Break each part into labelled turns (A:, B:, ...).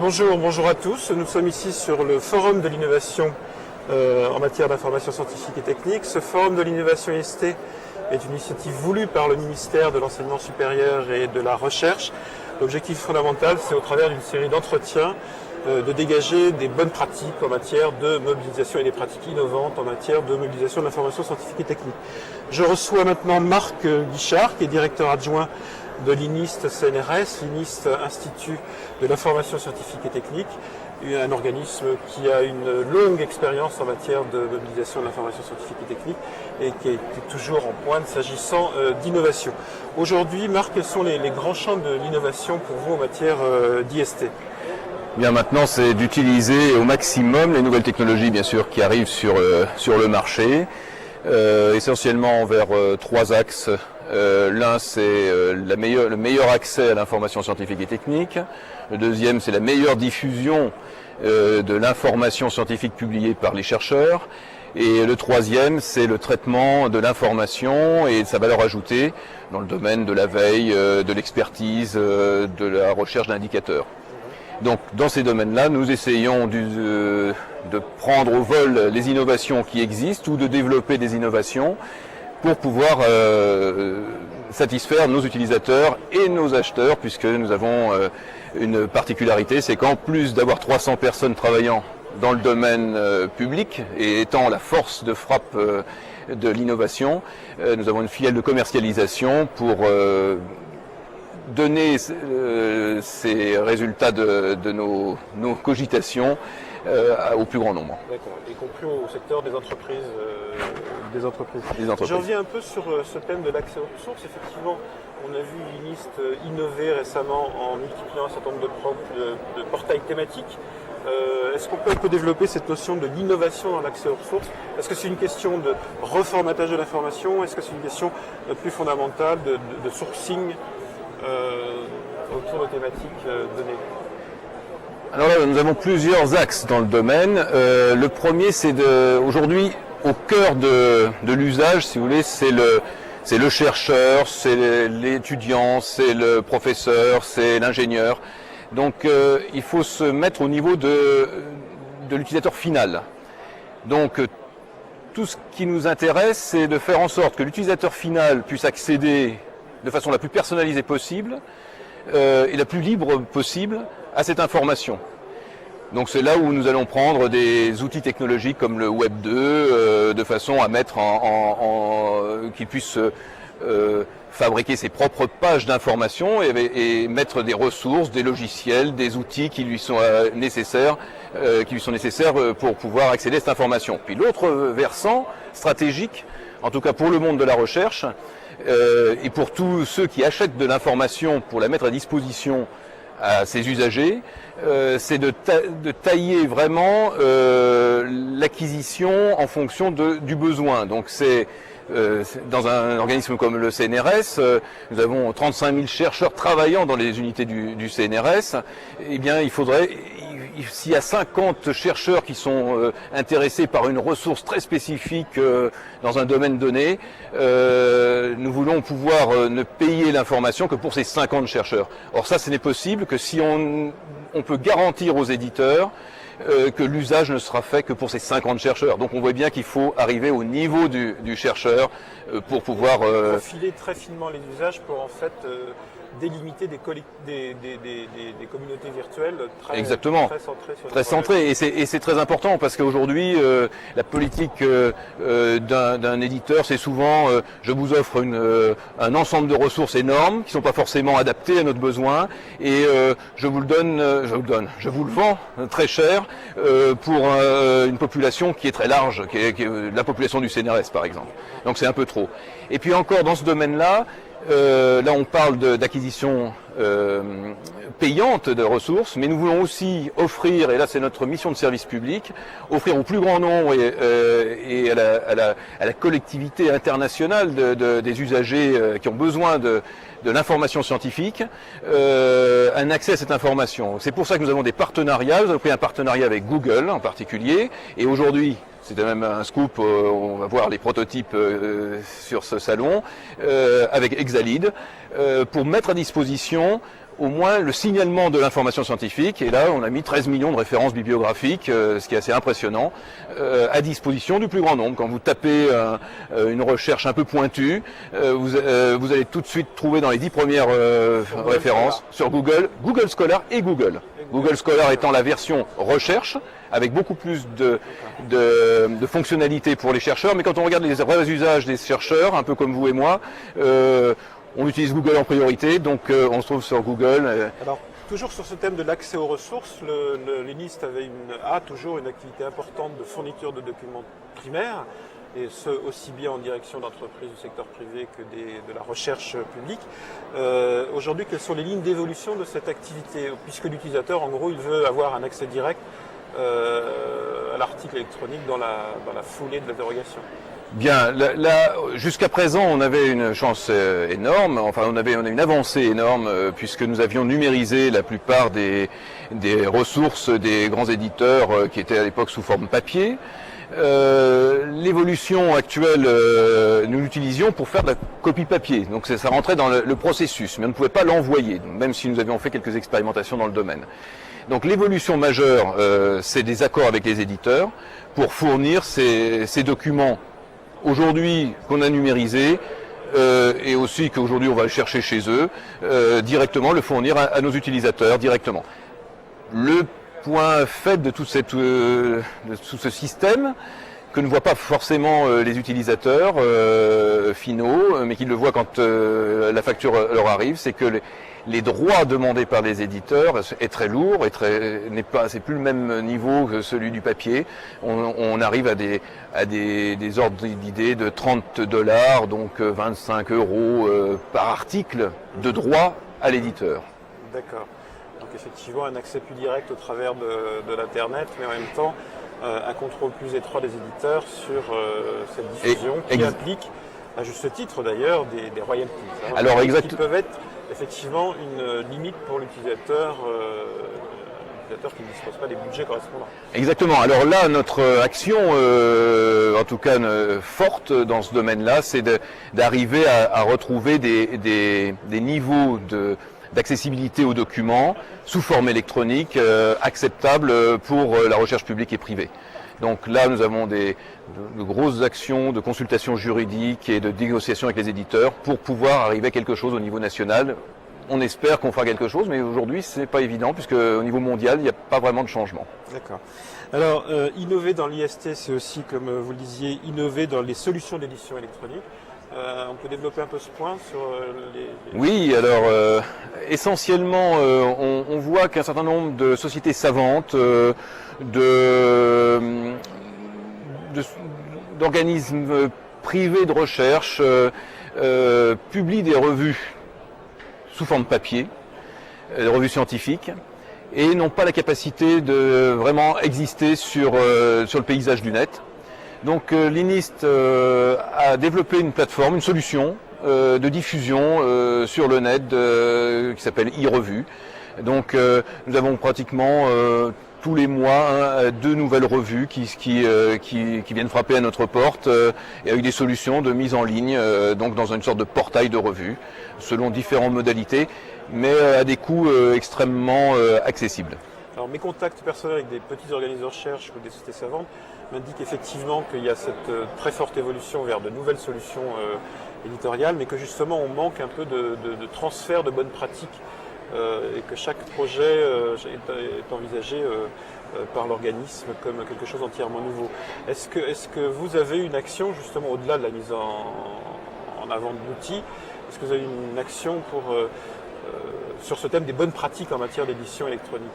A: Bonjour à tous. Nous sommes ici sur le Forum de l'innovation en matière d'information scientifique et technique. Ce Forum de l'innovation IST est une initiative voulue par le ministère de l'Enseignement supérieur et de la Recherche. L'objectif fondamental, c'est au travers d'une série d'entretiens de dégager des bonnes pratiques en matière de mobilisation et des pratiques innovantes en matière de mobilisation de l'information scientifique et technique. Je reçois maintenant Marc Guichard, qui est directeur adjoint de l'INIST CNRS, l'INIST Institut de l'information scientifique et technique, un organisme qui a une longue expérience en matière de mobilisation de l'information scientifique et technique et qui est toujours en pointe s'agissant d'innovation. Aujourd'hui, Marc, quels sont les grands champs de l'innovation pour vous en matière d'IST ?
B: Bien, maintenant, c'est d'utiliser au maximum les nouvelles technologies, bien sûr, qui arrivent sur le marché, essentiellement vers trois axes. L'un, c'est le meilleur accès à l'information scientifique et technique. Le deuxième, c'est la meilleure diffusion de l'information scientifique publiée par les chercheurs. Et le troisième, c'est le traitement de l'information et de sa valeur ajoutée dans le domaine de la veille, de l'expertise, de la recherche d'indicateurs. Donc, dans ces domaines-là, nous essayons de prendre au vol les innovations qui existent ou de développer des innovations pour pouvoir satisfaire nos utilisateurs et nos acheteurs, puisque nous avons une particularité, c'est qu'en plus d'avoir 300 personnes travaillant dans le domaine public et étant la force de frappe de l'innovation, nous avons une filiale de commercialisation pour donner ces résultats de nos cogitations au plus grand nombre.
A: D'accord, y compris au secteur des entreprises. Je reviens un peu sur ce thème de l'accès aux ressources. Effectivement, on a vu l'INIST innover récemment en multipliant un certain nombre de portails thématiques. Est-ce qu'on peut un peu développer cette notion de l'innovation dans l'accès aux ressources ? Est-ce que c'est une question de reformatage de l'information ? Est-ce que c'est une question plus fondamentale de sourcing autour de thématiques données ?
B: Alors là, nous avons plusieurs axes dans le domaine. Le premier, c'est aujourd'hui, au cœur de l'usage, si vous voulez, c'est le chercheur, c'est l'étudiant, c'est le professeur, c'est l'ingénieur. Donc, il faut se mettre au niveau de l'utilisateur final. Donc, tout ce qui nous intéresse, c'est de faire en sorte que l'utilisateur final puisse accéder de façon la plus personnalisée possible et la plus libre possible à cette information. Donc c'est là où nous allons prendre des outils technologiques comme le Web 2 de façon à mettre qu'il puisse fabriquer ses propres pages d'information et mettre des ressources, des logiciels, des outils qui lui sont nécessaires pour pouvoir accéder à cette information. Puis l'autre versant stratégique, en tout cas pour le monde de la recherche, et pour tous ceux qui achètent de l'information pour la mettre à disposition à ses usagers, c'est de tailler vraiment l'acquisition en fonction du besoin. Donc c'est dans un organisme comme le CNRS, nous avons 35 000 chercheurs travaillant dans les unités du CNRS. Eh bien, s'il y a 50 chercheurs qui sont intéressés par une ressource très spécifique dans un domaine donné, nous voulons pouvoir ne payer l'information que pour ces 50 chercheurs. Or ça, ce n'est possible que si on peut garantir aux éditeurs que l'usage ne sera fait que pour ces 50 chercheurs. Donc on voit bien qu'il faut arriver au niveau du chercheur pour pouvoir
A: profiler très finement les usages pour en fait délimiter des communautés virtuelles très centrées sur
B: très centrées. Et c'est très important parce qu'aujourd'hui la politique d'un éditeur, c'est souvent je vous offre un ensemble de ressources énormes qui sont pas forcément adaptées à notre besoin et je vous le vends très cher pour une population qui est très large, qui est la population du CNRS par exemple. Donc c'est un peu trop. Et puis encore dans ce domaine-là, là on parle d'acquisition payante de ressources, mais nous voulons aussi offrir, et là c'est notre mission de service public, offrir au plus grand nombre et à la collectivité internationale des usagers qui ont besoin de l'information scientifique, un accès à cette information. C'est pour ça que nous avons des partenariats. Nous avons pris un partenariat avec Google en particulier, et aujourd'hui, c'était même un scoop, on va voir les prototypes sur ce salon, avec Exalid, pour mettre à disposition au moins le signalement de l'information scientifique, et là on a mis 13 millions de références bibliographiques, ce qui est assez impressionnant, à disposition du plus grand nombre. Quand vous tapez une recherche un peu pointue, vous allez tout de suite trouver dans les 10 premières références sur Google, Google Scholar et Google. Google Scholar étant la version recherche, avec beaucoup plus de fonctionnalités pour les chercheurs, mais quand on regarde les vrais usages des chercheurs, un peu comme vous et moi, on utilise Google en priorité, donc on se trouve sur Google.
A: Alors, toujours sur ce thème de l'accès aux ressources, l'INIST a toujours une activité importante de fourniture de documents primaires, et ce aussi bien en direction d'entreprises du secteur privé que de la recherche publique. Aujourd'hui, quelles sont les lignes d'évolution de cette activité? Puisque l'utilisateur, en gros, il veut avoir un accès direct à l'article électronique dans la foulée de la dérogation.
B: Bien, là, jusqu'à présent, on avait une chance énorme, enfin on a une avancée énorme, puisque nous avions numérisé la plupart des ressources des grands éditeurs qui étaient à l'époque sous forme papier. L'évolution actuelle, nous l'utilisions pour faire de la copie papier, donc ça rentrait dans le processus, mais on ne pouvait pas l'envoyer, même si nous avions fait quelques expérimentations dans le domaine. Donc l'évolution majeure, c'est des accords avec les éditeurs pour fournir ces documents aujourd'hui qu'on a numérisés, et aussi qu'aujourd'hui on va le chercher chez eux, directement le fournir à nos utilisateurs directement. Le point faible de tout ce système, que ne voient pas forcément les utilisateurs finaux, mais qu'ils le voient quand la facture leur arrive, c'est que les droits demandés par les éditeurs est très lourd, c'est plus le même niveau que celui du papier. On arrive à des ordres d'idées de $30, donc 25 € par article de droit à l'éditeur.
A: D'accord. Donc effectivement un accès plus direct au travers de l'Internet, mais en même temps un contrôle plus étroit des éditeurs sur cette diffusion qui implique, à juste titre d'ailleurs, des royalties. Hein, alors qui peuvent être effectivement une limite pour l'utilisateur qui ne dispose pas des budgets correspondants.
B: Exactement. Alors là, notre action, en tout cas forte dans ce domaine-là, c'est d'arriver à retrouver des niveaux d'accessibilité aux documents sous forme électronique acceptables pour la recherche publique et privée. Donc là, nous avons de grosses actions de consultation juridique et de négociation avec les éditeurs pour pouvoir arriver à quelque chose au niveau national. On espère qu'on fera quelque chose, mais aujourd'hui, c'est pas évident, puisque au niveau mondial, il n'y a pas vraiment de changement.
A: D'accord. Alors, innover dans l'IST, c'est aussi, comme vous le disiez, innover dans les solutions d'édition électronique. On peut développer un peu ce point sur les...
B: Oui, alors essentiellement, on voit qu'un certain nombre de sociétés savantes, d'organismes privés de recherche publient des revues sous forme papier, des revues scientifiques, et n'ont pas la capacité de vraiment exister sur le paysage du net. Donc l'INIST a développé une plateforme, une solution de diffusion sur le net qui s'appelle e-revue. Donc nous avons pratiquement tous les mois 2 nouvelles revues qui viennent frapper à notre porte, et avec des solutions de mise en ligne, donc dans une sorte de portail de revues, selon différentes modalités, mais à des coûts extrêmement accessibles.
A: Alors mes contacts personnels avec des petits organismes de recherche ou des sociétés savantes m'indiquent effectivement qu'il y a cette très forte évolution vers de nouvelles solutions éditoriales, mais que justement on manque un peu de transfert de bonnes pratiques et que chaque projet est envisagé par l'organisme comme quelque chose d'entièrement nouveau. Est-ce que vous avez une action justement au-delà de la mise en avant de l'outil? Est-ce que vous avez une action sur ce thème des bonnes pratiques en matière d'édition électronique?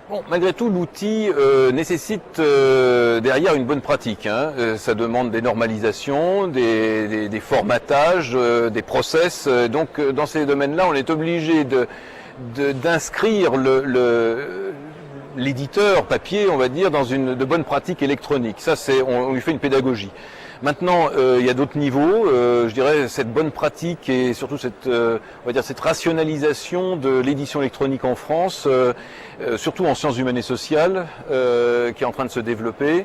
B: Bon, malgré tout, l'outil nécessite derrière une bonne pratique. Ça demande des normalisations, des formatages, des process. Donc, dans ces domaines-là, on est obligé d'inscrire l'éditeur papier, on va dire, dans de bonnes pratiques électroniques. Ça, on lui fait une pédagogie. Maintenant, il y a d'autres niveaux. Je dirais cette bonne pratique et surtout cette rationalisation de l'édition électronique en France, surtout en sciences humaines et sociales, qui est en train de se développer.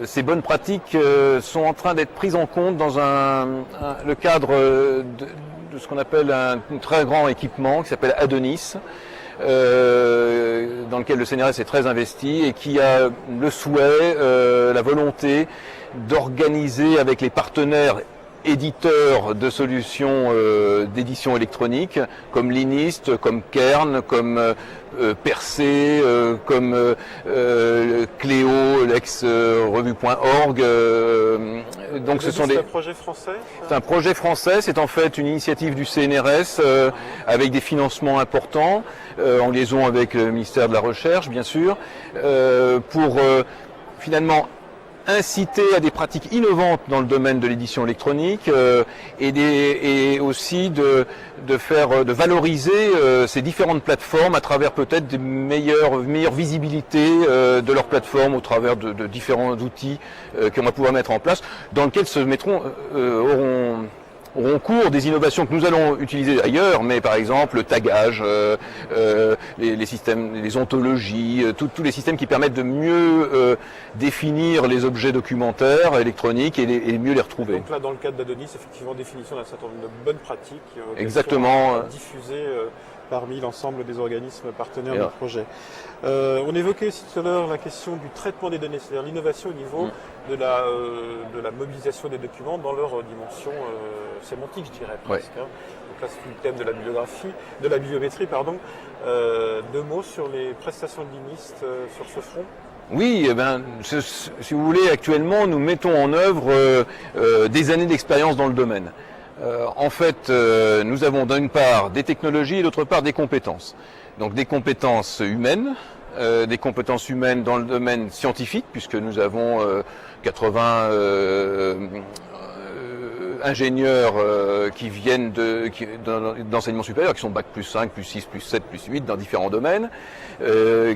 B: Ces bonnes pratiques sont en train d'être prises en compte dans le cadre de ce qu'on appelle un très grand équipement qui s'appelle Adonis, dans lequel le CNRS est très investi et qui a le souhait, la volonté d'organiser avec les partenaires éditeurs de solutions d'édition électronique comme Linist, comme Kern, comme Percé, comme Cléo, l'ex-revue.org.
A: Donc ce sont un projet français.
B: C'est un projet français, c'est en fait une initiative du CNRS avec des financements importants, en liaison avec le ministère de la Recherche, bien sûr, pour finalement inciter à des pratiques innovantes dans le domaine de l'édition électronique et aussi de valoriser ces différentes plateformes à travers peut-être des meilleures visibilités de leurs plateformes au travers de différents outils qu'on va pouvoir mettre en place, dans lesquels se mettront auront cours des innovations que nous allons utiliser ailleurs, mais par exemple le tagage, les systèmes, les ontologies, tous les systèmes qui permettent de mieux définir les objets documentaires électroniques et mieux les retrouver.
A: Donc là, dans le cadre d'Adonis, effectivement, définition d'un certain nombre de bonnes pratiques
B: exactement
A: diffusées parmi l'ensemble des organismes partenaires du projet. On évoquait aussi tout à l'heure la question du traitement des données, c'est-à-dire l'innovation au niveau de la mobilisation des documents dans leur dimension sémantique, je dirais presque. Hein. Donc là, c'est le thème de la bibliométrie, pardon. 2 mots sur les prestations de Linist sur ce front.
B: Oui, si vous voulez, actuellement, nous mettons en œuvre des années d'expérience dans le domaine. En fait, nous avons d'une part des technologies et d'autre part des compétences. Donc des compétences humaines dans le domaine scientifique, puisque nous avons 80 ingénieurs qui viennent d'enseignement supérieur, qui sont bac plus 5, plus 6, plus 7, plus 8 dans différents domaines,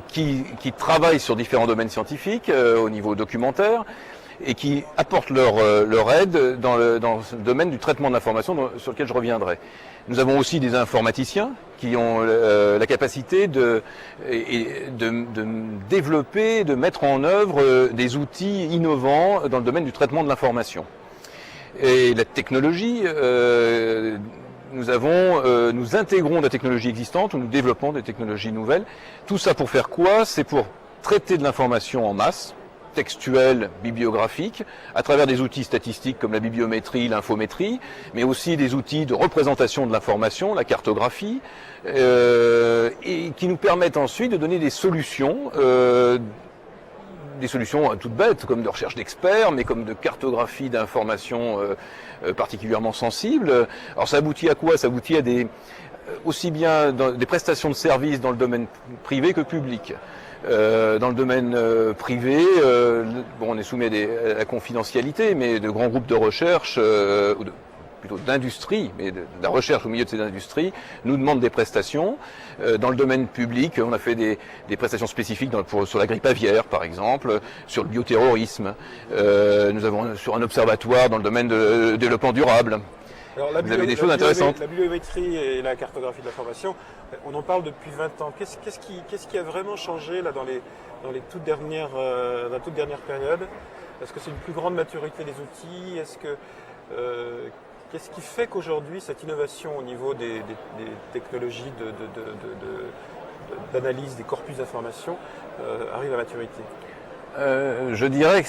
B: qui travaillent sur différents domaines scientifiques au niveau documentaire, et qui apportent leur aide dans le domaine du traitement de l'information sur lequel je reviendrai. Nous avons aussi des informaticiens qui ont la capacité de développer, de mettre en œuvre des outils innovants dans le domaine du traitement de l'information. Et la technologie, nous intégrons la technologie existante ou nous développons des technologies nouvelles. Tout ça pour faire quoi? C'est pour traiter de l'information en masse, textuelle, bibliographique, à travers des outils statistiques comme la bibliométrie, l'infométrie, mais aussi des outils de représentation de l'information, la cartographie, et qui nous permettent ensuite de donner des solutions toutes bêtes, comme de recherche d'experts, mais comme de cartographie d'informations particulièrement sensibles. Alors ça aboutit à quoi? Ça aboutit à aussi bien des prestations de services dans le domaine privé que public. Dans le domaine privé, on est soumis à la confidentialité, mais de grands groupes de recherche, plutôt d'industrie, mais de la recherche au milieu de ces industries, nous demandent des prestations. Dans le domaine public, on a fait des prestations spécifiques sur la grippe aviaire, par exemple, sur le bioterrorisme. Nous avons sur un observatoire dans le domaine de développement durable.
A: Alors, vous avez des choses intéressantes. La bibliométrie et la cartographie de l'information, on en parle depuis 20 ans. Qu'est-ce qui a vraiment changé là, dans la toute dernière période? Est-ce que c'est une plus grande maturité des outils? Qu'est-ce qui fait qu'aujourd'hui, cette innovation au niveau des technologies d'analyse des corpus d'information arrive à maturité?
B: Je dirais que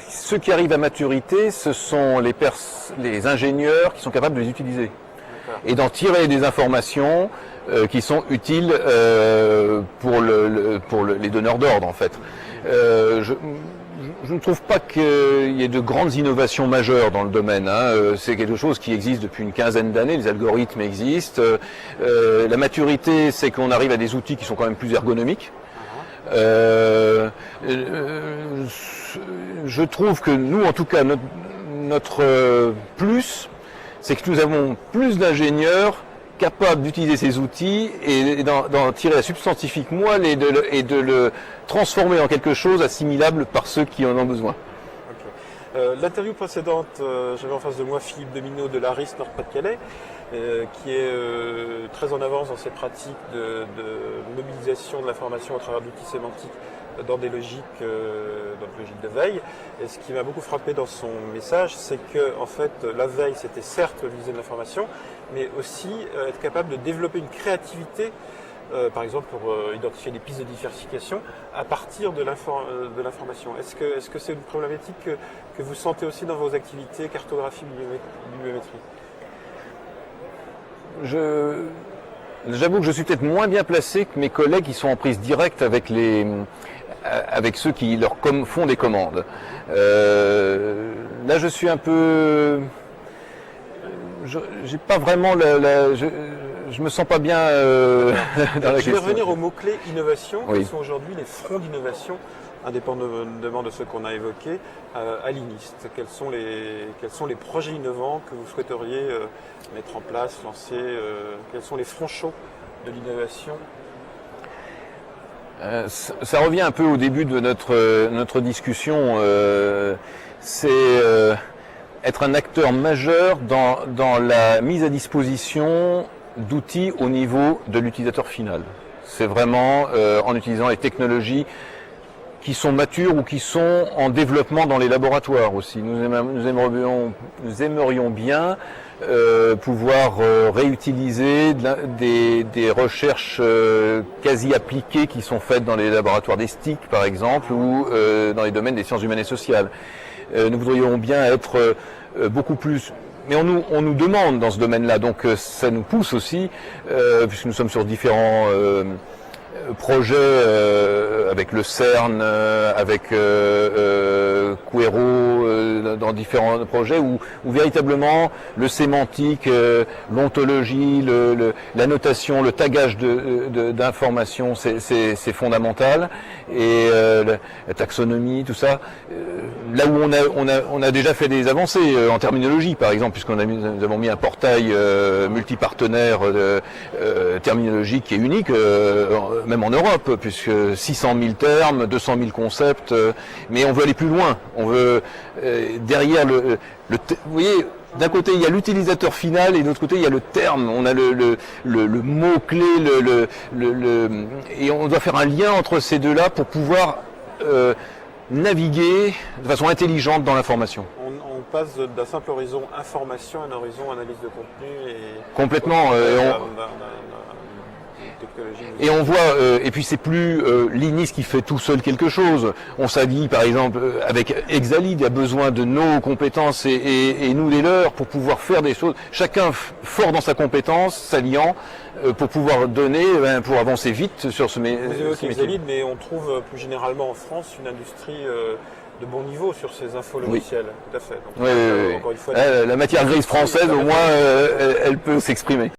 B: ceux qui arrivent à maturité, ce sont les ingénieurs qui sont capables de les utiliser et d'en tirer des informations qui sont utiles pour les donneurs d'ordre, en fait. Je ne trouve pas qu'il y ait de grandes innovations majeures dans le domaine. C'est quelque chose qui existe depuis une quinzaine d'années, les algorithmes existent. La maturité, c'est qu'on arrive à des outils qui sont quand même plus ergonomiques. Je trouve que nous, en tout cas, notre plus, c'est que nous avons plus d'ingénieurs capables d'utiliser ces outils et d'en tirer la substance scientifique moelle et de le transformer en quelque chose assimilable par ceux qui en ont besoin.
A: Okay. L'interview précédente, j'avais en face de moi Philippe Domino de l'ARIS Nord-Pas-de-Calais, qui est très en avance dans ses pratiques de mobilisation de l'information à travers d'outils sémantiques dans des logiques de veille. Et ce qui m'a beaucoup frappé dans son message, c'est que en fait, la veille, c'était certes l'utiliser de l'information, mais aussi être capable de développer une créativité, par exemple pour identifier des pistes de diversification à partir de l'information. Est-ce que c'est une problématique que vous sentez aussi dans vos activités cartographie, bibliométrie?
B: J'avoue que je suis peut-être moins bien placé que mes collègues qui sont en prise directe avec ceux qui leur font des commandes. Là, je suis un peu... j'ai pas vraiment je me sens pas bien dans la
A: question. Je vais revenir aux
B: question.
A: mots-clés innovation,
B: Oui.
A: qui sont aujourd'hui les fronts d'innovation, indépendamment de ceux qu'on a évoqués, à l'INIST. Quels sont les projets innovants que vous souhaiteriez mettre en place, lancer? Quels sont les fronts chauds de l'innovation?
B: Ça revient un peu au début de notre discussion. C'est être un acteur majeur dans la mise à disposition d'outils au niveau de l'utilisateur final. C'est vraiment en utilisant les technologies qui sont matures ou qui sont en développement dans les laboratoires aussi. Nous aimerions bien pouvoir réutiliser des recherches quasi appliquées qui sont faites dans les laboratoires des STIC par exemple ou dans les domaines des sciences humaines et sociales. Nous voudrions bien être beaucoup plus... Mais on nous demande dans ce domaine-là, donc ça nous pousse aussi, puisque nous sommes sur différents projets avec le CERN, avec Quero, dans différents projets où véritablement le sémantique, l'ontologie, la notation, le tagage d'informations, c'est fondamental, et la taxonomie, tout ça. Là où on a déjà fait des avancées en terminologie, par exemple, puisqu'on nous avons mis un portail multipartenaire terminologique qui est unique, même en Europe, puisque 600 000 termes, 200 000 concepts, mais on veut aller plus loin. On veut derrière vous voyez, d'un côté il y a l'utilisateur final et de l'autre côté il y a le terme. On a le mot clé, et on doit faire un lien entre ces deux-là pour pouvoir naviguer de façon intelligente dans l'information.
A: On passe d'un simple horizon information à un horizon analyse de contenu et
B: complètement. Et on voit, et puis c'est plus l'INIS qui fait tout seul quelque chose. On s'allie par exemple avec Exalid, il y a besoin de nos compétences et nous les leurs pour pouvoir faire des choses. Chacun fort dans sa compétence, s'alliant pour pouvoir donner, pour avancer vite sur ce métier.
A: Vous évoquez Exalid, mais on trouve plus généralement en France une industrie de bon niveau sur ces infos logiciels. Oui.
B: Tout à fait. Donc, encore une fois, la matière grise française, au moins, elle peut s'exprimer.